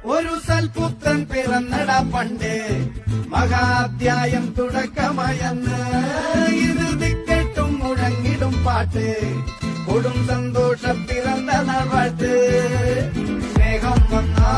ഒരു സൽപുത്രൻ പിറന്നട പണ്ട് മഹാധ്യായം തുടക്കമയന്ന് ഇരുതിക്കെട്ടും മുഴങ്ങിടും പാട്ട് കൊടും സന്തോഷം പിറന്ന നാൾ വാഴ്ത്ത് സ്നേഹം വന്നാ